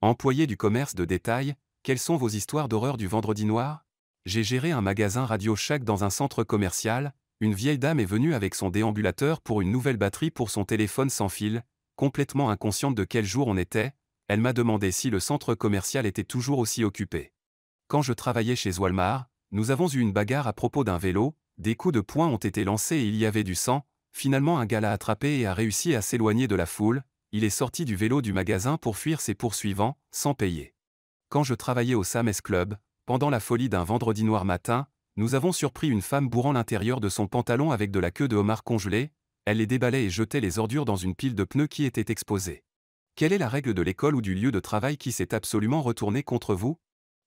Employé du commerce de détail, quelles sont vos histoires d'horreur du vendredi noir? J'ai géré un magasin Radio Shack dans un centre commercial. Une vieille dame est venue avec son déambulateur pour une nouvelle batterie pour son téléphone sans fil. Complètement inconsciente de quel jour on était, elle m'a demandé si le centre commercial était toujours aussi occupé. Quand je travaillais chez Walmart, nous avons eu une bagarre à propos d'un vélo, des coups de poing ont été lancés et il y avait du sang. Finalement un gars l'a attrapé et a réussi à s'éloigner de la foule. Il est sorti du vélo du magasin pour fuir ses poursuivants, sans payer. Quand je travaillais au Sam's Club, pendant la folie d'un vendredi noir matin, nous avons surpris une femme bourrant l'intérieur de son pantalon avec de la queue de homard congelée. Elle les déballait et jetait les ordures dans une pile de pneus qui était exposée. Quelle est la règle de l'école ou du lieu de travail qui s'est absolument retournée contre vous?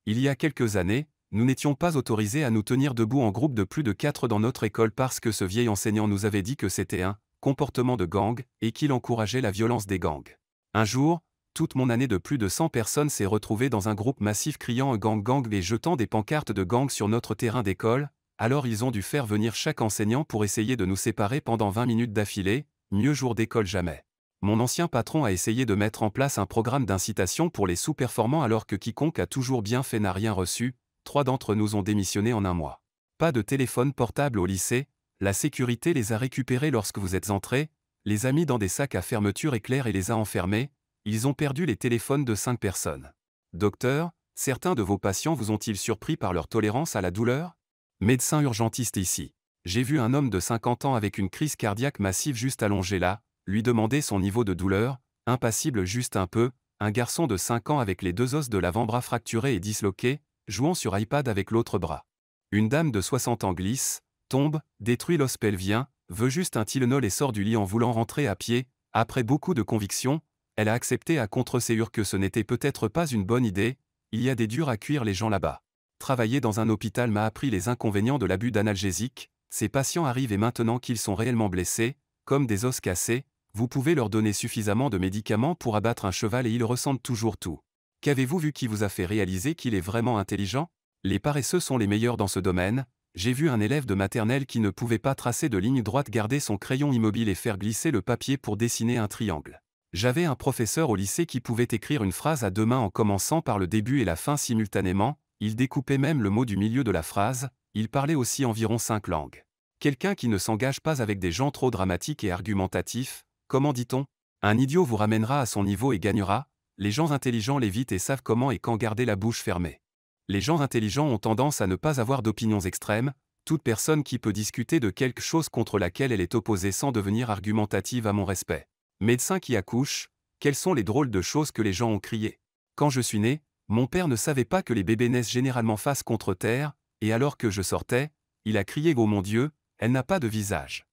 Il y a quelques années, nous n'étions pas autorisés à nous tenir debout en groupe de plus de 4 dans notre école parce que ce vieil enseignant nous avait dit que c'était un comportement de gang et qu'il encourageait la violence des gangs. Un jour, toute mon année de plus de 100 personnes s'est retrouvée dans un groupe massif criant gang gang et jetant des pancartes de gang sur notre terrain d'école. Alors ils ont dû faire venir chaque enseignant pour essayer de nous séparer pendant 20 minutes d'affilée. Mieux jour d'école jamais. Mon ancien patron a essayé de mettre en place un programme d'incitation pour les sous-performants alors que quiconque a toujours bien fait n'a rien reçu. 3 d'entre nous ont démissionné en un mois. Pas de téléphone portable au lycée, la sécurité les a récupérés lorsque vous êtes entrés, les a mis dans des sacs à fermeture éclair et les a enfermés. Ils ont perdu les téléphones de 5 personnes. Docteur, certains de vos patients vous ont-ils surpris par leur tolérance à la douleur? Médecin urgentiste ici. J'ai vu un homme de 50 ans avec une crise cardiaque massive juste allongé là, lui demander son niveau de douleur, impassible juste un peu, un garçon de 5 ans avec les 2 os de l'avant-bras fracturés et disloqués, jouant sur iPad avec l'autre bras. Une dame de 60 ans glisse, tombe, détruit l'os pelvien, veut juste un Tylenol et sort du lit en voulant rentrer à pied. Après beaucoup de conviction, elle a accepté à contre-ségur que ce n'était peut-être pas une bonne idée. Il y a des durs à cuire les gens là-bas. Travailler dans un hôpital m'a appris les inconvénients de l'abus d'analgésiques. Ces patients arrivent et maintenant qu'ils sont réellement blessés, comme des os cassés, vous pouvez leur donner suffisamment de médicaments pour abattre un cheval et ils ressentent toujours tout. Qu'avez-vous vu qui vous a fait réaliser qu'il est vraiment intelligent? Les paresseux sont les meilleurs dans ce domaine. J'ai vu un élève de maternelle qui ne pouvait pas tracer de ligne droite garder son crayon immobile et faire glisser le papier pour dessiner un triangle. J'avais un professeur au lycée qui pouvait écrire une phrase à 2 mains en commençant par le début et la fin simultanément, il découpait même le mot du milieu de la phrase, il parlait aussi environ 5 langues. Quelqu'un qui ne s'engage pas avec des gens trop dramatiques et argumentatifs, comment dit-on? Un idiot vous ramènera à son niveau et gagnera. Les gens intelligents l'évitent et savent comment et quand garder la bouche fermée. Les gens intelligents ont tendance à ne pas avoir d'opinions extrêmes. Toute personne qui peut discuter de quelque chose contre laquelle elle est opposée sans devenir argumentative a mon respect. Médecin qui accouche, quelles sont les drôles de choses que les gens ont crié? Quand je suis né, mon père ne savait pas que les bébés naissent généralement face contre terre, et alors que je sortais, il a crié « Oh mon Dieu, elle n'a pas de visage ».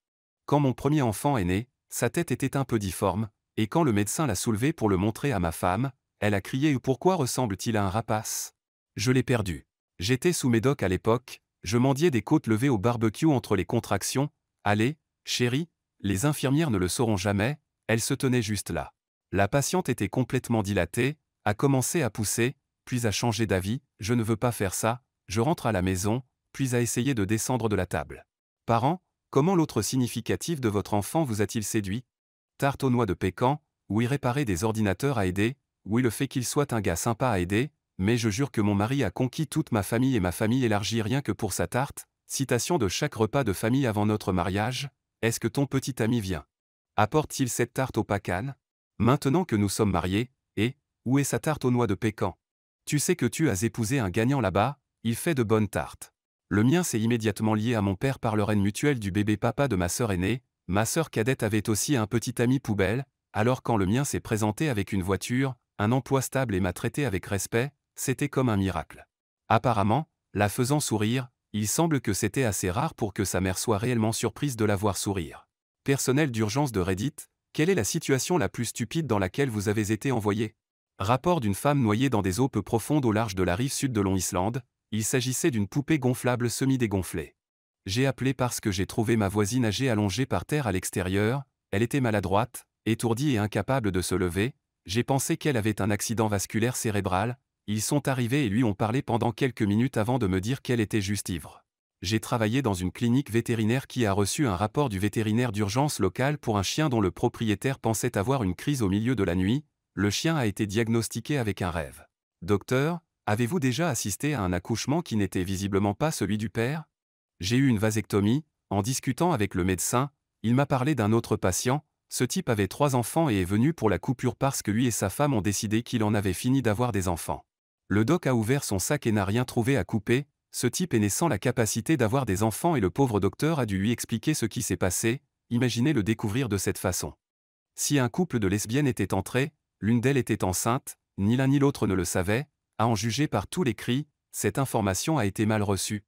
Quand mon premier enfant est né, sa tête était un peu difforme, et quand le médecin l'a soulevé pour le montrer à ma femme, elle a crié « Pourquoi ressemble-t-il à un rapace ?» Je l'ai perdu. J'étais sous médoc à l'époque, je mendiais des côtes levées au barbecue entre les contractions. Allez, chérie, les infirmières ne le sauront jamais, elle se tenait juste là. La patiente était complètement dilatée, a commencé à pousser, puis a changé d'avis, je ne veux pas faire ça, je rentre à la maison, puis a essayé de descendre de la table. Parents, comment l'autre significatif de votre enfant vous a-t-il séduit? Tarte aux noix de pécan, oui réparer des ordinateurs a aidé, oui le fait qu'il soit un gars sympa a aidé, mais je jure que mon mari a conquis toute ma famille et ma famille élargie rien que pour sa tarte. Citation de chaque repas de famille avant notre mariage, est-ce que ton petit ami vient? Apporte-t-il cette tarte au pacan? Maintenant que nous sommes mariés, et, où est sa tarte aux noix de pécan? Tu sais que tu as épousé un gagnant là-bas, il fait de bonnes tartes. Le mien s'est immédiatement lié à mon père par leur haine mutuelle du bébé papa de ma sœur aînée. Ma sœur cadette avait aussi un petit ami poubelle, alors quand le mien s'est présenté avec une voiture, un emploi stable et m'a traité avec respect, c'était comme un miracle. Apparemment, la faisant sourire, il semble que c'était assez rare pour que sa mère soit réellement surprise de la voir sourire. Personnel d'urgence de Reddit, quelle est la situation la plus stupide dans laquelle vous avez été envoyé? Rapport d'une femme noyée dans des eaux peu profondes au large de la rive sud de Long-Island, il s'agissait d'une poupée gonflable semi-dégonflée. J'ai appelé parce que j'ai trouvé ma voisine âgée allongée par terre à l'extérieur, elle était maladroite, étourdie et incapable de se lever, j'ai pensé qu'elle avait un accident vasculaire cérébral, ils sont arrivés et lui ont parlé pendant quelques minutes avant de me dire qu'elle était juste ivre. J'ai travaillé dans une clinique vétérinaire qui a reçu un rapport du vétérinaire d'urgence local pour un chien dont le propriétaire pensait avoir une crise au milieu de la nuit. Le chien a été diagnostiqué avec un rêve. Docteur, avez-vous déjà assisté à un accouchement qui n'était visiblement pas celui du père? J'ai eu une vasectomie. En discutant avec le médecin, il m'a parlé d'un autre patient. Ce type avait 3 enfants et est venu pour la coupure parce que lui et sa femme ont décidé qu'il en avait fini d'avoir des enfants. Le doc a ouvert son sac et n'a rien trouvé à couper. Ce type est né sans la capacité d'avoir des enfants et le pauvre docteur a dû lui expliquer ce qui s'est passé. Imaginez le découvrir de cette façon. Si un couple de lesbiennes était entré, l'une d'elles était enceinte, ni l'un ni l'autre ne le savait, à en juger par tous les cris, cette information a été mal reçue.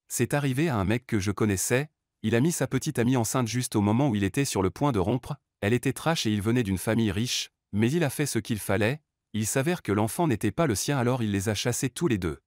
C'est arrivé à un mec que je connaissais, il a mis sa petite amie enceinte juste au moment où il était sur le point de rompre, elle était trash et il venait d'une famille riche, mais il a fait ce qu'il fallait, il s'avère que l'enfant n'était pas le sien alors il les a chassés tous les deux.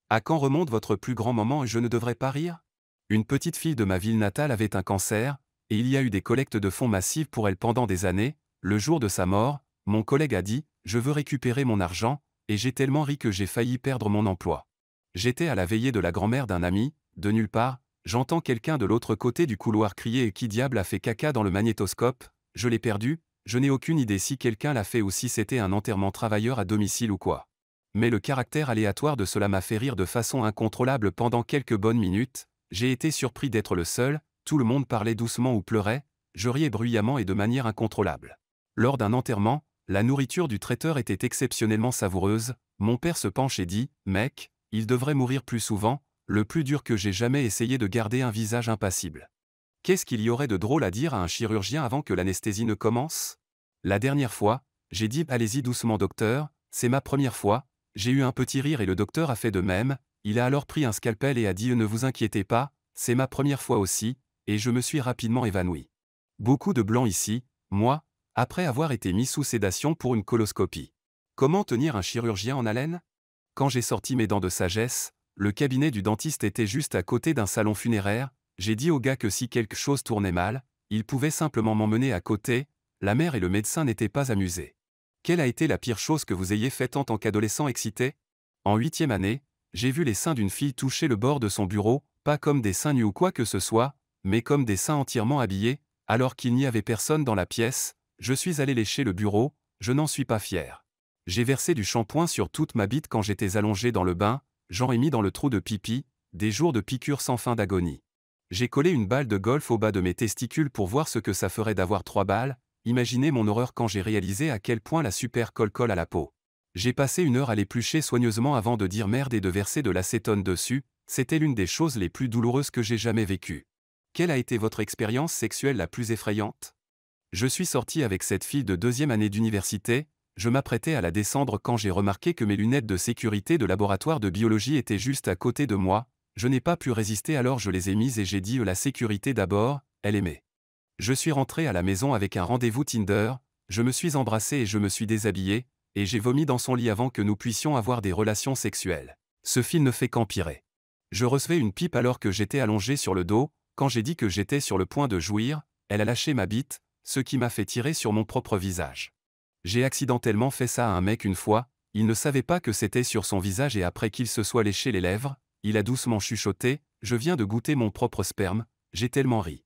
À quand remonte votre plus grand moment et je ne devrais pas rire? Une petite fille de ma ville natale avait un cancer, et il y a eu des collectes de fonds massives pour elle pendant des années. Le jour de sa mort, mon collègue a dit « Je veux récupérer mon argent », et j'ai tellement ri que j'ai failli perdre mon emploi. J'étais à la veillée de la grand-mère d'un ami, de nulle part, j'entends quelqu'un de l'autre côté du couloir crier « Et qui diable a fait caca dans le magnétoscope ?» Je l'ai perdu, je n'ai aucune idée si quelqu'un l'a fait ou si c'était un enterrement travailleur à domicile ou quoi. Mais le caractère aléatoire de cela m'a fait rire de façon incontrôlable pendant quelques bonnes minutes, j'ai été surpris d'être le seul, tout le monde parlait doucement ou pleurait, je riais bruyamment et de manière incontrôlable. Lors d'un enterrement, la nourriture du traiteur était exceptionnellement savoureuse, mon père se penche et dit « Mec, il devrait mourir plus souvent, le plus dur que j'ai jamais essayé de garder un visage impassible. » Qu'est-ce qu'il y aurait de drôle à dire à un chirurgien avant que l'anesthésie ne commence? La dernière fois, j'ai dit « Allez-y doucement docteur, c'est ma première fois », j'ai eu un petit rire et le docteur a fait de même, il a alors pris un scalpel et a dit « Ne vous inquiétez pas, c'est ma première fois aussi », et je me suis rapidement évanoui. Beaucoup de blanc ici, moi, après avoir été mis sous sédation pour une coloscopie. Comment tenir un chirurgien en haleine? Quand j'ai sorti mes dents de sagesse, le cabinet du dentiste était juste à côté d'un salon funéraire, j'ai dit au gars que si quelque chose tournait mal, il pouvait simplement m'emmener à côté, la mère et le médecin n'étaient pas amusés. Quelle a été la pire chose que vous ayez faite en tant qu'adolescent excité? En 8e année, j'ai vu les seins d'une fille toucher le bord de son bureau, pas comme des seins nus ou quoi que ce soit, mais comme des seins entièrement habillés, alors qu'il n'y avait personne dans la pièce, je suis allé lécher le bureau, je n'en suis pas fier. J'ai versé du shampoing sur toute ma bite quand j'étais allongé dans le bain, j'en ai mis dans le trou de pipi, des jours de piqûres sans fin d'agonie. J'ai collé une balle de golf au bas de mes testicules pour voir ce que ça ferait d'avoir 3 balles, imaginez mon horreur quand j'ai réalisé à quel point la super colle à la peau. J'ai passé 1 heure à l'éplucher soigneusement avant de dire merde et de verser de l'acétone dessus, c'était l'une des choses les plus douloureuses que j'ai jamais vécues. Quelle a été votre expérience sexuelle la plus effrayante? Je suis sorti avec cette fille de 2e année d'université, je m'apprêtais à la descendre quand j'ai remarqué que mes lunettes de sécurité de laboratoire de biologie étaient juste à côté de moi, je n'ai pas pu résister alors je les ai mises et j'ai dit la sécurité d'abord, elle aimait. Je suis rentré à la maison avec un rendez-vous Tinder, je me suis embrassé et je me suis déshabillé, et j'ai vomi dans son lit avant que nous puissions avoir des relations sexuelles. Ce film ne fait qu'empirer. Je recevais une pipe alors que j'étais allongé sur le dos, quand j'ai dit que j'étais sur le point de jouir, elle a lâché ma bite, ce qui m'a fait tirer sur mon propre visage. J'ai accidentellement fait ça à un mec une fois, il ne savait pas que c'était sur son visage et après qu'il se soit léché les lèvres, il a doucement chuchoté, je viens de goûter mon propre sperme, j'ai tellement ri.